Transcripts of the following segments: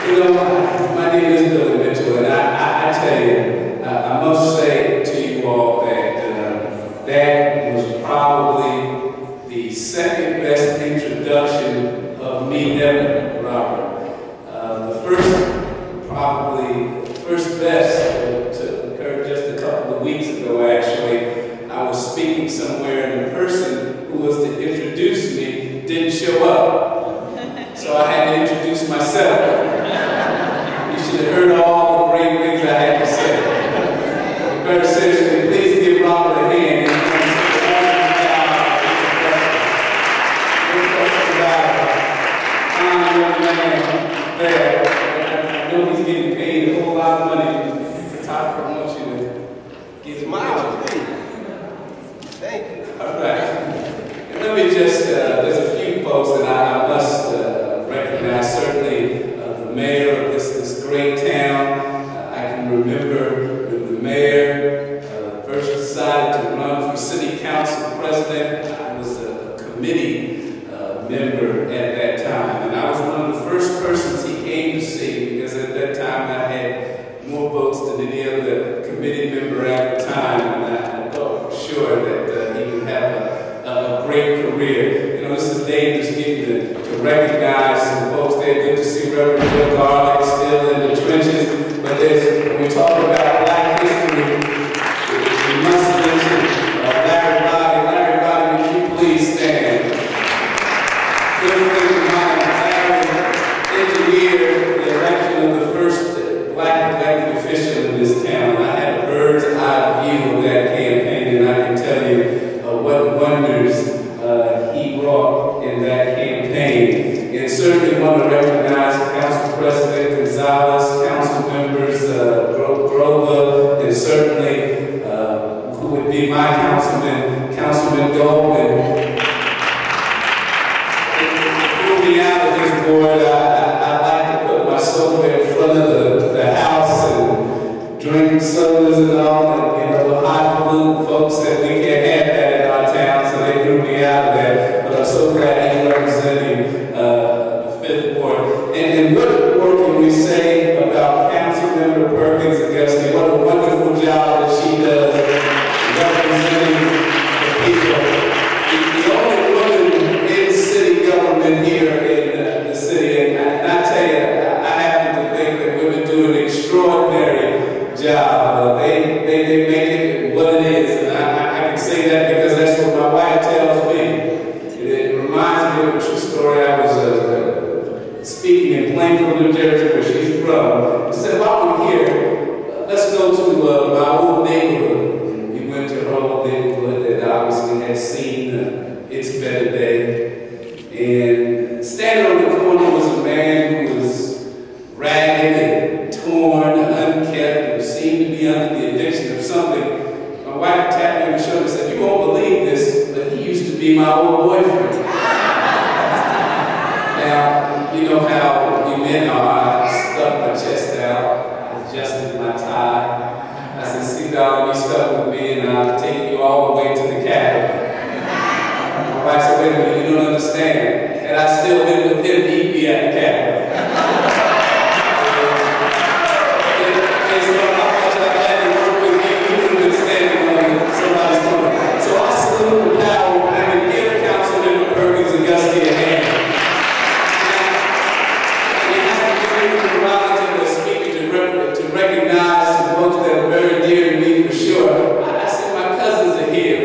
You know, my name is Billy Mitchell, and I tell you, I must say to you all that that was probably the second best introduction of me ever, Robert. The first best occurred just a couple of weeks ago, actually. I was speaking somewhere, and the person who was to introduce me didn't show up. So I had to introduce myself. You should have heard all the great things I had to say. Very seriously, please give Robert a hand. I know he's getting paid a whole lot of money. The top promotion to get him out. Thank you. All right. And let me just, there's a few folks that I must recognize. Certainly the mayor of this great town. I can remember when the mayor first decided to run for city council president. I was a committee member at that time, and I was one of the first persons he came to see, because at that time I had more votes than any other committee member at the time, and I thought for sure that he would have a great career. You know, this is dangerous getting to recognize some folks there. Good to see Reverend Bill Garlick still in the trenches, but when we talk about Black history, we must mention Larry Roddy, would you please stand? Good friend of mine, Larry, engineered the election of the first Black elected official in this town. I had a bird's eye view of that campaign, and I can tell you what wonders he wrought in that campaign. And certainly want to recognize Council President Gonzalez, council members Grover, and certainly who would be my Councilman Goldman. Out of this board, I like to put my sofa in front of the house and drink sodas and all, and you know, the highfalutin folks that we can't have that in our town, so they threw me out of there. But I'm so glad he's representing the 5th Ward. And what more can we say about Councilmember Perkins Auguste? What a wonderful job that she does representing the people. The only woman in city government here in the city, and I tell you, I happen to think that women do an extraordinary job. They make it what it is, and I can say that because that's what my wife tells me. It reminds me of a true story. I was speaking in Plainfield, New Jersey, where she's from. She said, while we're here, let's go to my old neighborhood. We went to her old neighborhood that obviously had seen its better day. And standing on the corner was a man who was ragged and torn, unkempt, and seemed to be under the addiction of something. My wife tapped me on the shoulder and said, "You won't believe this, but he used to be my old boyfriend." Now, you know how we men are. I stuck my chest out, adjusted my tie. I said, "See, darling, be stuck with me, and I'll take you all the way to the Capitol." My wife said, "Wait a minute, you don't understand. And I still been with him, he'd be at the Capitol." And so how much I had to work with you, you would have been standing on somebody's corner. So I salute the power and give Councilmember Perkins Auguste a hand. And you have to give him the prerogative of speaking to recognize some folks that are very dear to me for sure. I said my cousins are here.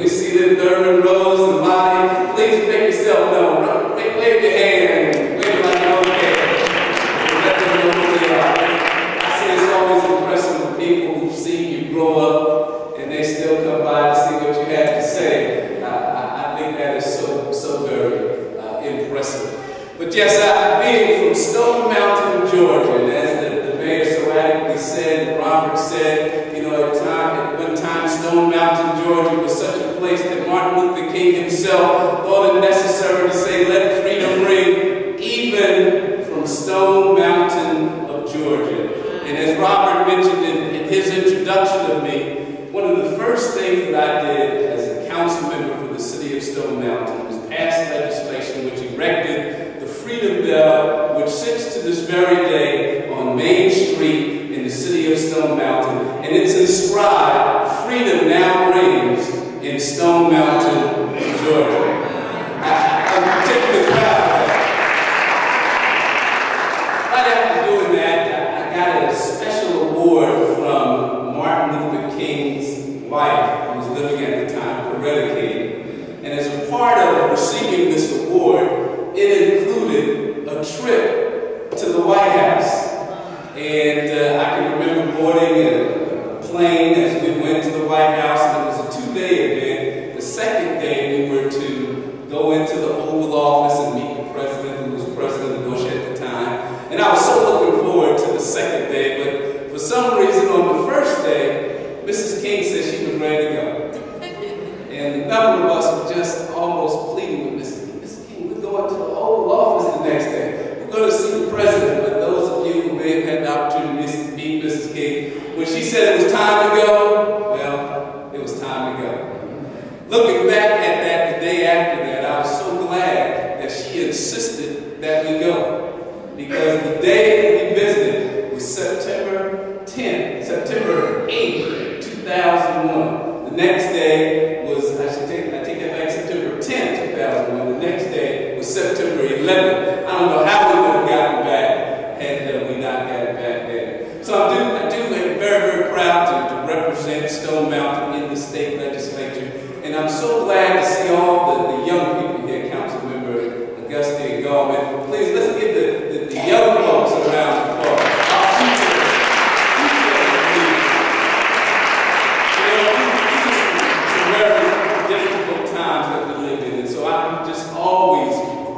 We see them, Thurman, Rose, and Lonnie. Please make yourself known. Wave your hand and wave like an old man. Let them know who they are. I say it's always impressive when people who've seen you grow up and they still come by to see what you have to say. I think that is so very impressive. But yes, being from Stone Mountain, Georgia, and as the mayor so adequately said, Robert said, you know, at one time Stone Mountain, Georgia was such a place that Martin Luther King himself thought it necessary to say, "Let freedom ring," even from Stone Mountain of Georgia. And as Robert mentioned in his introduction of me, one of the first things that I did as a council member for the city of Stone Mountain was pass legislation which erected the Freedom Bell, which sits to this very day on Main Street in the city of Stone Mountain, and it's inscribed, "Freedom now reigns in Stone Mountain, Georgia." I'm particularly proud of that. Right after doing that, I got a special award from Martin Luther King's wife, who was living at the time, Coretta King. And as a part of receiving this award, it included a trip to the White House. And I can remember boarding a plane as we went to the White House, and it was a 2-day event. The second day we were to go into the Oval Office and meet the president, who was President Bush at the time. And I was so looking forward to the second day, but for some reason on the first day, Mrs. King said she was ready to go. And a number of us were just almost pleading with Mrs. King, we're going to the Oval Office the next day. We're going to see the president. But those of you who may have had the opportunity to meet Mrs. King, when she said it was time to go, well, it was time to go. Looking back at that the day after that, I was so glad that she insisted that we go. Because the day we visited was September 8th, 2001. The next day was, I take that back, September 10th, 2001. The next day was September 11th. I don't know how we would have gotten back had we not gotten back there. So I am very, very proud to represent Stone Mountain in the state legislature. And I'm so glad to see all the young people here, Council Member Augusta and Gallman. Please, let's give the young folks a round of applause.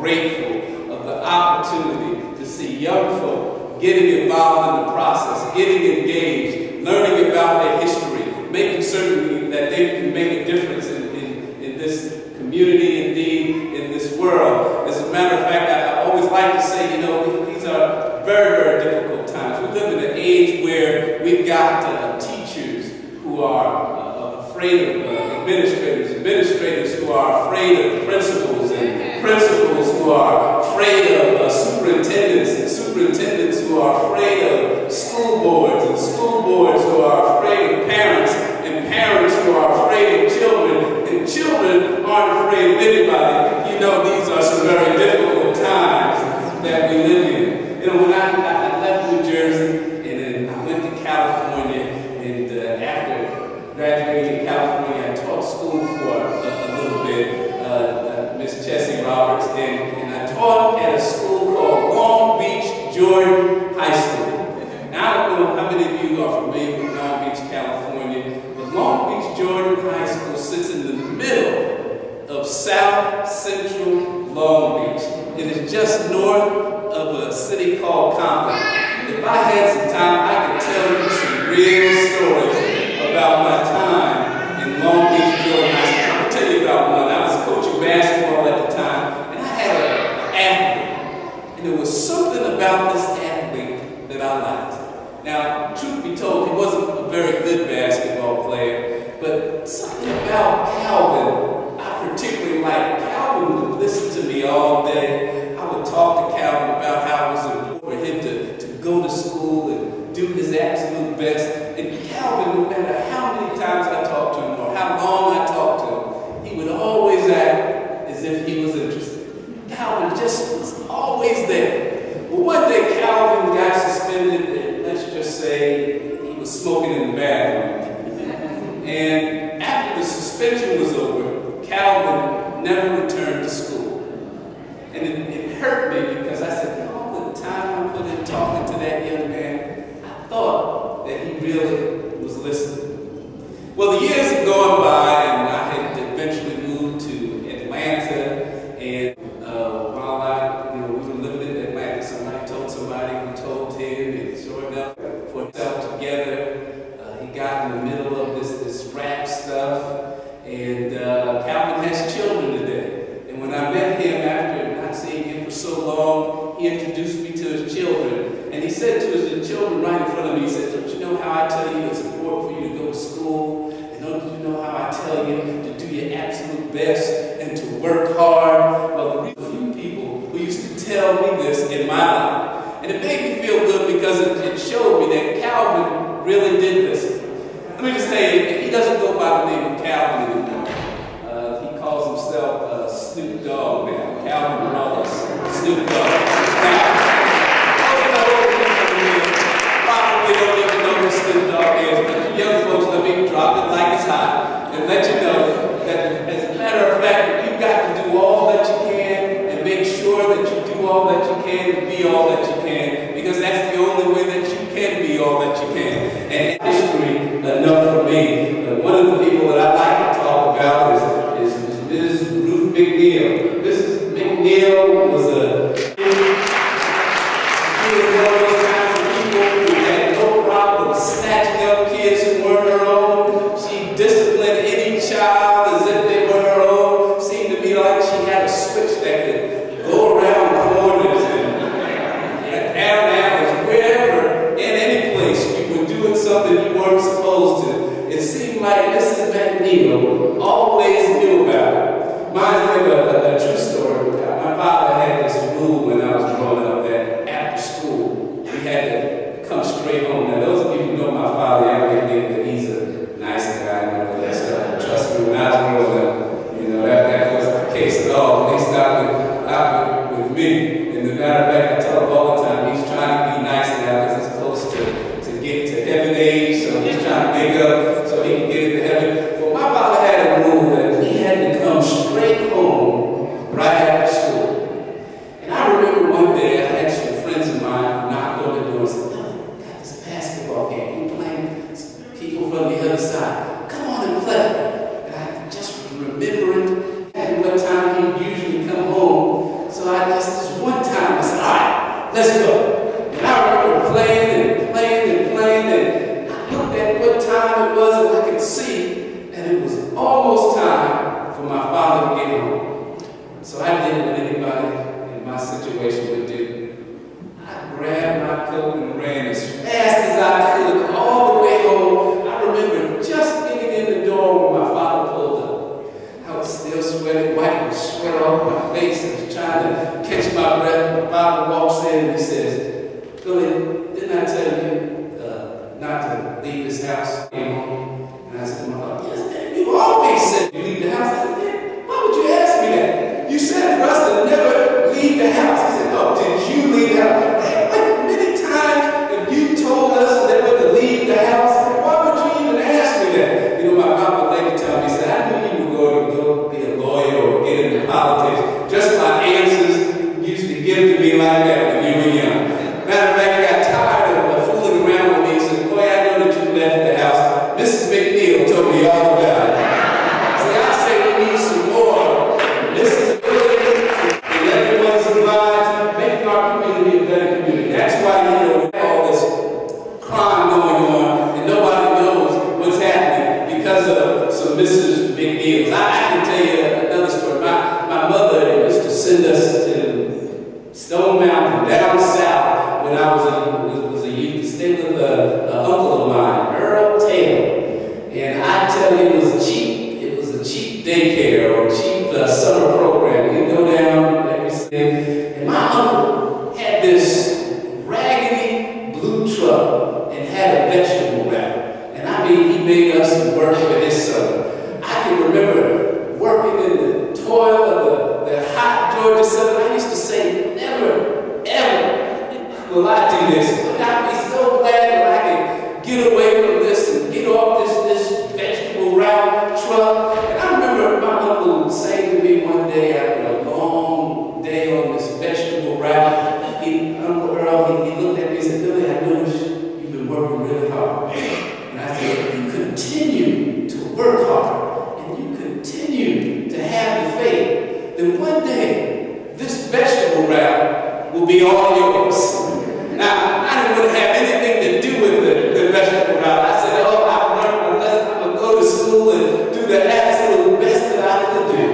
Grateful of the opportunity to see young folk getting involved in the process, getting engaged, learning about their history, making certain that they can make a difference in this community, indeed, in this world. As a matter of fact, I always like to say, you know, these are very, very difficult times. We live in an age where we've got teachers who are afraid of administrators who are afraid of principals, and principals who are afraid of superintendents, and superintendents who are afraid of school boards, and school boards who are afraid of parents, and parents who are afraid of children, and children aren't afraid of anybody. You know, these are some very difficult times that we live in. You know, when I left New Jersey, and then I went to California, and after graduating in California, I taught school for a little bit. Miss Chessie Roberts, and I taught at a school called Long Beach Jordan High School. Now, I don't know how many of you are familiar with Long Beach, California, but Long Beach Jordan High School sits in the middle of South Central Long Beach. It is just north of a city called Compton. If I had some time, I could tell you some real stories about my time in Long Beach Jordan High School. I'm going to tell you about one. I was coaching basketball at the time, and I had an athlete, and there was something about this athlete that I liked. Now, truth be told, he wasn't a very good basketball player, but something about Calvin I particularly liked. Calvin would listen to me all day. I would talk to Calvin about how it was important for him to go to school and do his absolute best. And Calvin, no matter how many times I talked to him or how long I talked to him, he would always act as if he was interested. Calvin just was always there. Well, one day Calvin got suspended, and let's just say he was smoking in the bathroom. And after the suspension was over, Calvin never returned to school. And it hurt me because I said, all the time I put in talking to that young man, I thought that he really was listening. Well, the years have gone by, and I had eventually moved to Atlanta. And while we were living in Atlanta, somebody told somebody who told him, and sure enough, for himself together, he got in the middle of this rap stuff. And Calvin has children today. And when I met him after not seeing him for so long, he introduced me to his children. And he said to his children right in front of me, he said, don't you know how I tell you it's important for you to go to school? And don't you know how I tell you to do your absolute best and to work hard? Well, there were a few people who used to tell me this in my life. And And it made me feel good because it showed me that Calvin really did listen. Let me just tell you, he doesn't go by the name of Calvin anymore. He calls himself Snoop Dogg now. Calvin Wallace, Snoop Dogg. Now, probably don't even know who Snoop Dogg is, but you young folks, let me drop it like it's hot and let you know that, as a matter of fact, you've got to do all that you can and make sure that you do all that you can and be all that you can, because that's the only way that you can be all that you can. And history enough for me. One of the people that I like to talk about is Ms. Ruth McNeil. Mrs. McNeil was one of those kinds of people who had no problem snatching up kids who weren't her own. She disciplined any child as if they were her own. Seemed to me like she had a switch that could go around corners and down alleys, wherever, in any place you were doing something you weren't supposed to. It seemed like Mrs. McNeil always knew about it. Reminds me of a true story. My father had this rule when I was growing up that after school, we had to come straight home. Now, those of you who know my father, I think that he's a nice guy and all that stuff. Trust me, when I was growing up, you know, that wasn't the case at all. At least not with me. And as a matter of fact, I tell him all the time, he's trying to be nice now because he's close to get to heaven age, so he's trying to make up so he can get into heaven. Well, my father had a rule that he had to come straight home right after school. And I remember one day I had some friends of mine who knocked on the door and said, "No, we got this basketball game. We're playing people from the other side. Come on and play." And I just remembered one time he'd usually come home. So this one time I said, "All right, let's go." And I remember playing and I looked at what time it was and I could see that it was almost time for my father to get home. So I did what anybody in my situation would do. I grabbed my coat and ran as fast as I could all the way home. I remember just getting in the door when my father pulled up. I was still sweating, wiping the sweat off my face and trying to catch my breath. My father walks in and he says, "Billy, didn't I tell you not to leave this house?" And I said to my father, "Yes, Dad, you always said you leave the house." I said, "Dad, why would you ask me that? You said for us to never leave the house." He said, "Oh, did you leave the house?" Dad, what many times have you told us never to leave the house? Why would you even ask me that? You know, my papa later told me, he said, "I knew you were going to go be a lawyer or get into politics. Just my answers used to give to me like that when you were young." Matter of fact, I got tired of fooling around with me. He said, "Boy, I know that you left the house. Mrs. McNeil told me all about it." See, I say we need some more. This is ability and everyone's involved, making our community a better community. That's why, you know, we have all this crime going on and nobody knows what's happening because of some Mrs. McNeils. I can tell you another story. My mother used to send us to Stone Mountain down south when I was a youth to stay with an uncle of mine, Earl Taylor. And I tell you, it was cheap. It was a cheap daycare or cheap summer program. You go down everything. And my uncle had this raggedy blue truck and had a vegetable wrap. And I mean, he made us work for his summer. I can remember working in the toil of the hot Georgia summer. I used to say, "Never, ever will I do this. But I'd be so glad that I can get away from this and get off this vegetable wrap truck." And I remember my uncle saying to me one day after a long day on this vegetable wrap, Uncle Earl, he looked at me and said, "Billy, I noticed you've been working really hard." And I said, "If you continue to work hard and you continue to have the faith, then one day this vegetable wrap will be all yours." Now, I didn't want to have anything to do with the vegetable wrap. I said, "Oh, I've learned my lesson. I'm going to go to school and do the absolute best that I could do."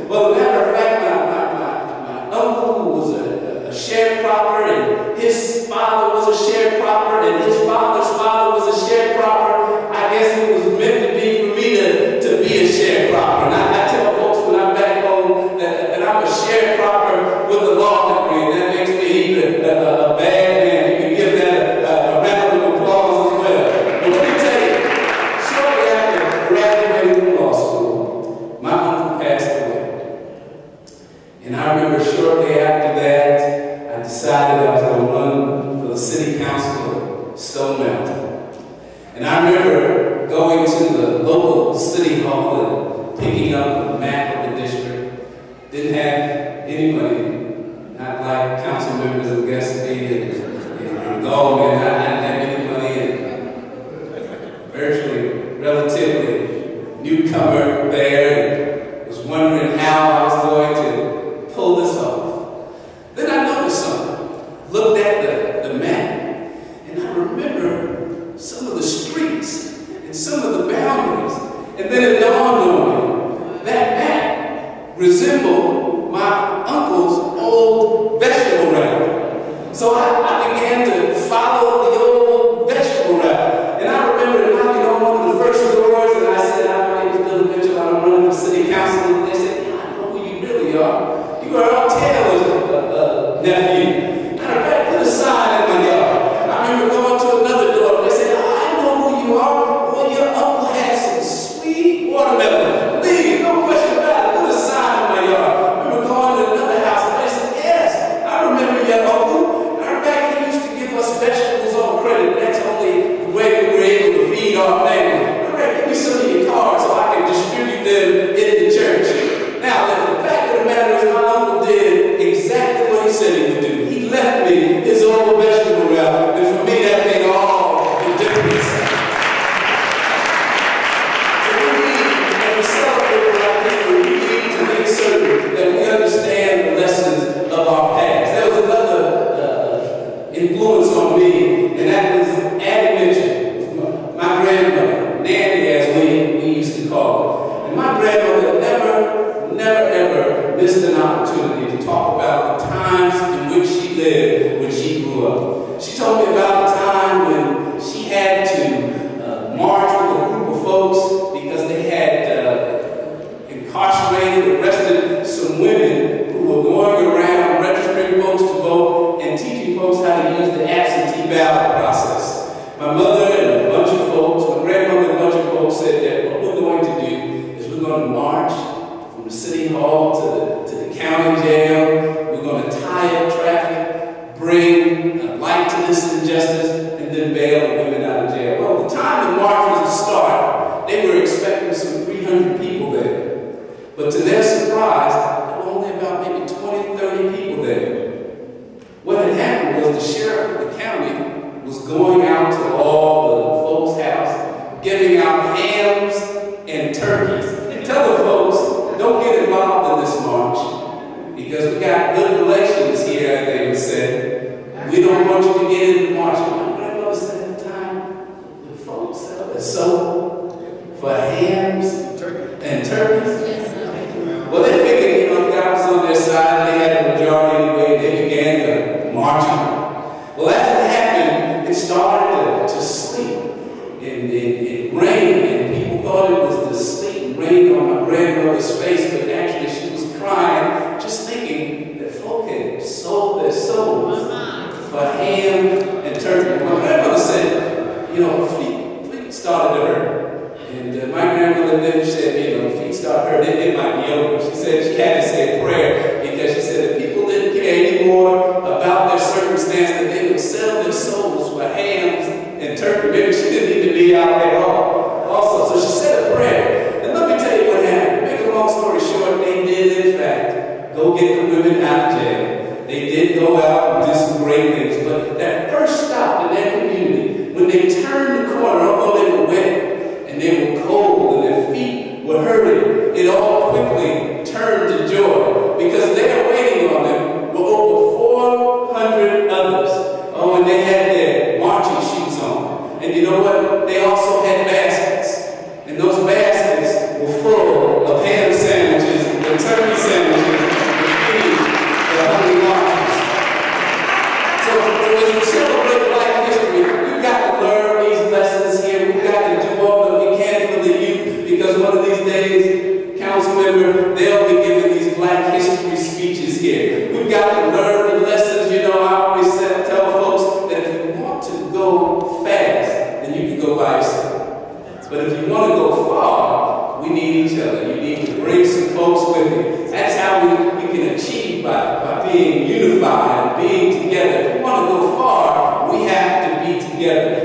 Well, as a matter of fact, my uncle, who was a sharecropper, and his father was a sharecropper, Stone Mountain. And I remember going to the local city hall and picking up a map of the district. Didn't have any money, not like council members of Gillespie and Goldman. I didn't have any money, and virtually, relatively newcomer there, and was wondering how I was going to pull this off. Then I noticed something. Looked at the map, and I remember some of the streets and some of the boundaries. And then it dawned on me, that map resembled my uncle's old vegetable route. So I began to follow the old vegetable route. And I remember knocking on one of the first doors, and I said, "Hi, my name is Billy Mitchell, I'm running for city council." And they said, "Yeah, I know who you really are. You are Earl Taylor's nephew." Matter of fact, put a sign in my yard. I remember going to another door, and they said, "I know who you are. Well, your uncle has some sweet watermelon. Please, no question about it. Put a sign in my yard." I remember going to another house, and they said, "Yes, I remember your uncle. Matter of fact, he used to give us vegetables on credit. That's only the way we were able to feed our family. All right, give me some of your cards so I can distribute them in the church." Now, the fact of the matter is, my uncle did exactly what he said he would do. He left me his old vegetable route, and for me, that made all the difference. So we need, as we celebrate Black history, we need to make certain that we understand the lessons of our past. There was another influence on me, and that was Addie Mitchell, my grandmother, Nanny, as we used to call her. And my grandmother never ever missed an opportunity to talk about the times in which she lived when she grew up. She told me about the time when she had to march with a group of folks because they had incarcerated, arrested some women who were going around registering folks to vote and teaching folks how to use the absentee ballot process. My mother and a bunch of folks, my grandmother and a bunch of folks said that what we're going to do is we're going to march from the city hall to the county jail. We're going to tie up traffic, bring light to this injustice, and then bail the women out of jail. Well, the time the march was to start, they were expecting some 300 people there. But to their surprise, there were only about maybe 20, 30 people there. What had happened was the sheriff of the county was going out to all the folks' house, giving out hams and turkeys, and telling folks, "Don't get involved in this march, because we got good relations here," as they would say. "We don't want you to get in the march." My grandmother said at the time, "The folks sell their soul for hams and turkeys." Well, they figured, God was on their side, they had a majority anyway, they began to march on. Well, as it happened, it started to sleet. It rained, and people thought it was the sleet and rain on my grandmother's face, but actually she was crying, just thinking that folk had sold their souls for ham and turkey. My grandmother said, her feet started to hurt. And my grandmother then said, if feet start hurting, it might be over. She said she had to say a prayer because she said that people didn't care anymore about their circumstance, that they would sell their souls for hams and turkey. Maybe she didn't need to be out there at all. Also, so she said a prayer. And let me tell you what happened. Make a long story short, they did in fact go get the women out of jail. They did go out and do some great things. But that first stop in that community, when they turned the corner, although they were wet, and they were cold, and their feet were hurting, it all quickly turned to joy, because there waiting on them were over 400 others. Oh, and they had their marching shoes on. And you know what? They also had baskets. And those baskets were full of ham sandwiches and turkey sandwiches to feed the hungry marchers. So as we celebrate Black history, we've got to learn these lessons here. We've got to do all that we can for the youth, because one of these days, council member, they'll be giving these Black history speeches here. We've got to learn the lessons. I always tell folks that if you want to go fast, then you can go by yourself. But if you want to go far, we need each other. You need to bring some folks with you. That's how we can achieve by being unified and being together. If we want to go far, we have to be together.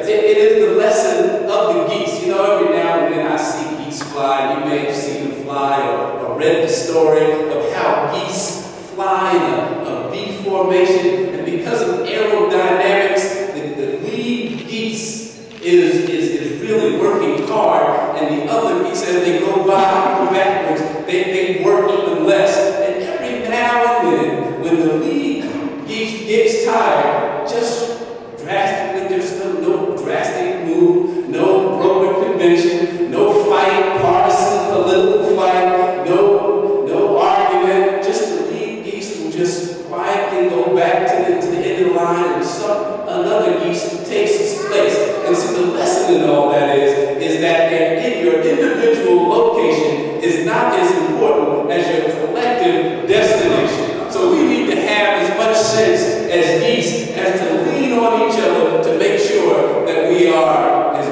hard, and the other geese, as they go backwards, they work even less. And every now and then, when the lead geese gets tired, just drastically, there's no drastic move, no broken convention, no fight, partisan, political fight, no argument, just the lead geese will just quietly go back to the end of the line, and another geese takes its place. And so the lesson in all that is that your individual location is not as important as your collective destination. So we need to have as much sense as geese as to lean on each other to make sure that we are as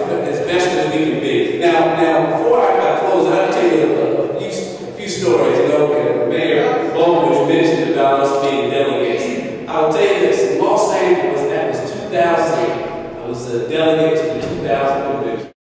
best as we can be. Now before I close, I'll tell you a few stories. You know, Mayor Bowman mentioned about us being delegates. I'll tell you this, in Los Angeles, that was 2000. I was a delegate to the 2000 convention.